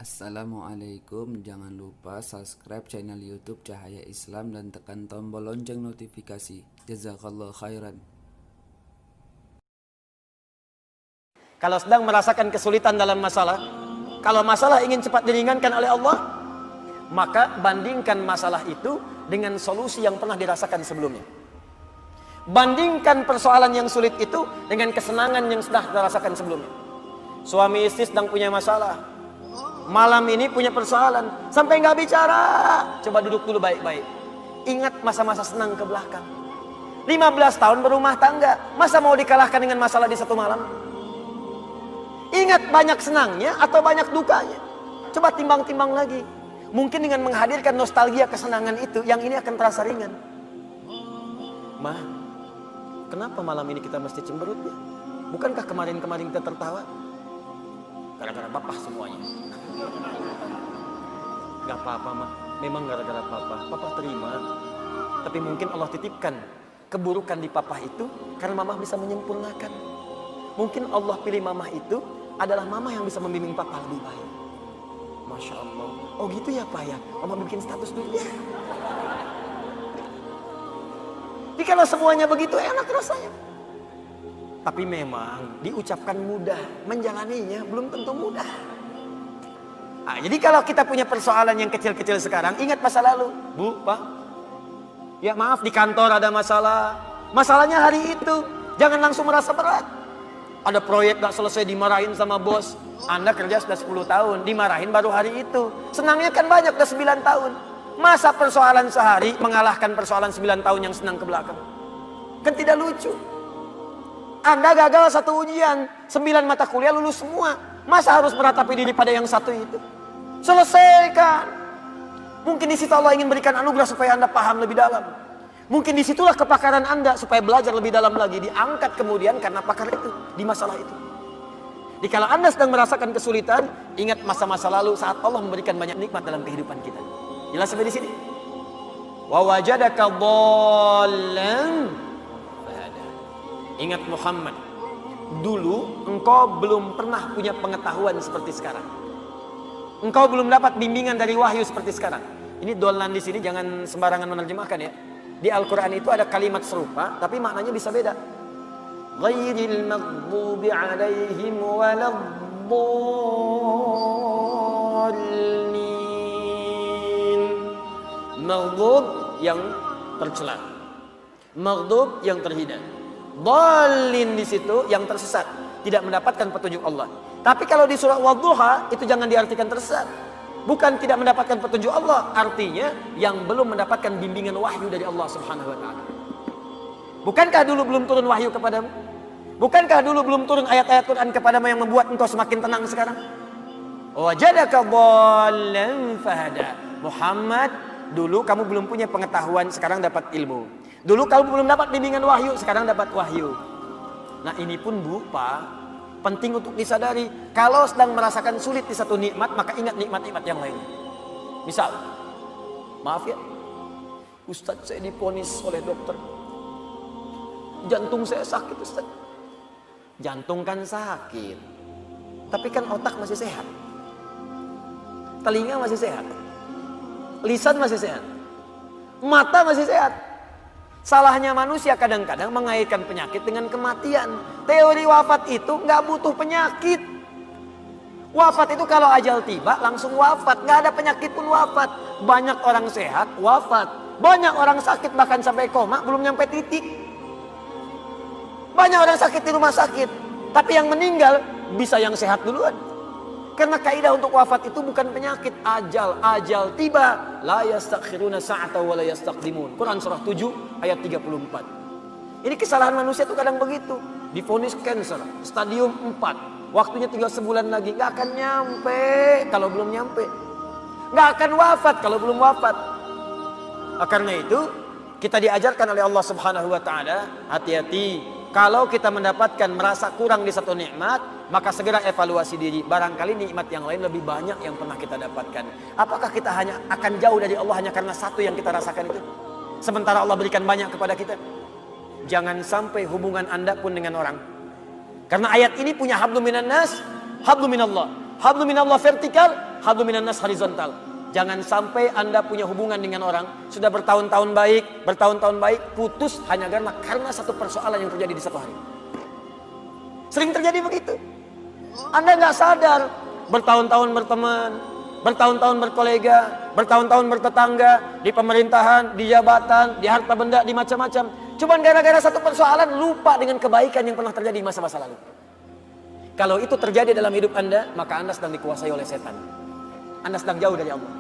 Assalamualaikum, jangan lupa subscribe channel YouTube Cahaya Islam dan tekan tombol lonceng notifikasi. Jazakallah khairan. Kalau sedang merasakan kesulitan dalam masalah, kalau masalah ingin cepat diringankan oleh Allah, maka bandingkan masalah itu dengan solusi yang pernah dirasakan sebelumnya. Bandingkan persoalan yang sulit itu dengan kesenangan yang sudah dirasakan sebelumnya. Suami istri sedang punya masalah, malam ini punya persoalan, sampai nggak bicara. Coba duduk dulu baik-baik. Ingat masa-masa senang ke belakang. 15 tahun berumah tangga, masa mau dikalahkan dengan masalah di satu malam? Ingat banyak senangnya atau banyak dukanya. Coba timbang-timbang lagi. Mungkin dengan menghadirkan nostalgia kesenangan itu, yang ini akan terasa ringan. Ma, kenapa malam ini kita mesti cemberut ya? Bukankah kemarin-kemarin kita tertawa? Gara-gara papa semuanya. Gak apa-apa mah, memang gara-gara papa. Papa terima. Tapi mungkin Allah titipkan keburukan di papa itu karena mama bisa menyempurnakan. Mungkin Allah pilih mama itu adalah mama yang bisa membimbing papa lebih baik. Masya Allah. Oh gitu ya pak ya, mama bikin status dulu ya. Jadi kalau semuanya begitu enak rasanya. Tapi memang diucapkan mudah, menjalaninya belum tentu mudah. Nah, jadi kalau kita punya persoalan yang kecil-kecil sekarang, ingat masa lalu. Bu, Pak, ya maaf di kantor ada masalah. Masalahnya hari itu, jangan langsung merasa berat. Ada proyek gak selesai dimarahin sama bos. Anda kerja sudah 10 tahun, dimarahin baru hari itu. Senangnya kan banyak, udah 9 tahun. Masa persoalan sehari mengalahkan persoalan 9 tahun yang senang ke belakang? Kan tidak lucu. Anda gagal satu ujian, 9 mata kuliah lulus semua. Masa harus meratapi diri pada yang satu itu? Selesaikan. Mungkin di situ Allah ingin berikan anugerah supaya Anda paham lebih dalam. Mungkin disitulah kepakaran Anda supaya belajar lebih dalam lagi. Diangkat kemudian karena pakar itu, di masalah itu. Jadi kalau Anda sedang merasakan kesulitan, ingat masa-masa lalu saat Allah memberikan banyak nikmat dalam kehidupan kita. Jelas sampai di sini? Wa wajadaka dhallan. Ingat Muhammad, dulu engkau belum pernah punya pengetahuan seperti sekarang. Engkau belum dapat bimbingan dari wahyu seperti sekarang. Ini dhallan di sini jangan sembarangan menerjemahkan ya. Di Al-Quran itu ada kalimat serupa, tapi maknanya bisa beda. Ghairil maghdubi alaihim waladdallin. Maghdub yang tercela, maghdub yang terhina. Dhalin di situ yang tersesat, tidak mendapatkan petunjuk Allah. Tapi kalau di surah Wadduha itu jangan diartikan tersesat. Bukan tidak mendapatkan petunjuk Allah, artinya yang belum mendapatkan bimbingan wahyu dari Allah Subhanahu wa taala. Bukankah dulu belum turun wahyu kepadamu? Bukankah dulu belum turun ayat-ayat Quran kepadamu yang membuat engkau semakin tenang sekarang? Wajadaka dhallan fahada. Muhammad, dulu kamu belum punya pengetahuan, sekarang dapat ilmu. Dulu kamu belum dapat bimbingan wahyu, sekarang dapat wahyu. Nah ini pun Bu, Pak, penting untuk disadari. Kalau sedang merasakan sulit di satu nikmat, maka ingat nikmat-nikmat yang lainnya. Misal, maaf ya, Ustadz saya diponis oleh dokter, jantung saya sakit Ustadz. Jantung kan sakit, tapi kan otak masih sehat, telinga masih sehat, lisan masih sehat, mata masih sehat. Salahnya manusia kadang-kadang mengaitkan penyakit dengan kematian. Teori wafat itu nggak butuh penyakit. Wafat itu kalau ajal tiba langsung wafat, nggak ada penyakit pun wafat. Banyak orang sehat wafat, banyak orang sakit bahkan sampai koma belum nyampe titik. Banyak orang sakit di rumah sakit, tapi yang meninggal bisa yang sehat duluan. Karena kaidah untuk wafat itu bukan penyakit, ajal tiba. La yastakhiruna sa'ata wa la yastaqdimun. Quran surah 7 ayat 34. Ini kesalahan manusia itu kadang begitu. Divonis cancer, stadium 4. Waktunya tinggal sebulan lagi, nggak akan nyampe kalau belum nyampe. Nggak akan wafat kalau belum wafat. Karena itu kita diajarkan oleh Allah Subhanahu wa taala, hati-hati. Kalau kita mendapatkan merasa kurang di satu nikmat, maka segera evaluasi diri. Barangkali nikmat yang lain lebih banyak yang pernah kita dapatkan. Apakah kita hanya akan jauh dari Allah hanya karena satu yang kita rasakan itu? Sementara Allah berikan banyak kepada kita. Jangan sampai hubungan Anda pun dengan orang. Karena ayat ini punya hablum minan nas, hablum minallah. Hablum minallah vertikal, hadzu minan nas horizontal. Jangan sampai Anda punya hubungan dengan orang sudah bertahun-tahun baik, putus hanya karena satu persoalan yang terjadi di satu hari. Sering terjadi begitu. Anda nggak sadar, bertahun-tahun berteman, bertahun-tahun berkolega, bertahun-tahun bertetangga, di pemerintahan, di jabatan, di harta benda, di macam-macam. Cuman gara-gara satu persoalan lupa dengan kebaikan yang pernah terjadi di masa-masa lalu. Kalau itu terjadi dalam hidup Anda, maka Anda sedang dikuasai oleh setan. Anda sedang jauh dari Allah.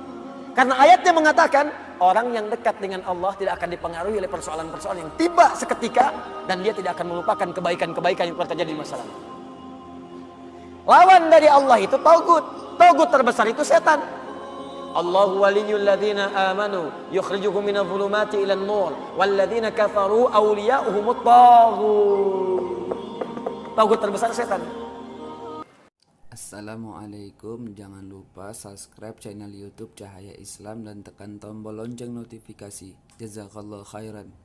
Karena ayatnya mengatakan, orang yang dekat dengan Allah tidak akan dipengaruhi oleh persoalan-persoalan yang tiba seketika, dan dia tidak akan melupakan kebaikan-kebaikan yang pernah terjadi di masa lalu. Lawan dari Allah itu Tagut. Tagut terbesar itu setan. Allahu waliyyul ladzina amanu yukhrijuhum minadh dhulumati ilan nur wal ladzina kafaru awliya'uhumut taghut. Tagut terbesar setan. Assalamualaikum. Jangan lupa subscribe channel YouTube Cahaya Islam dan tekan tombol lonceng notifikasi. Jazakallah khairan.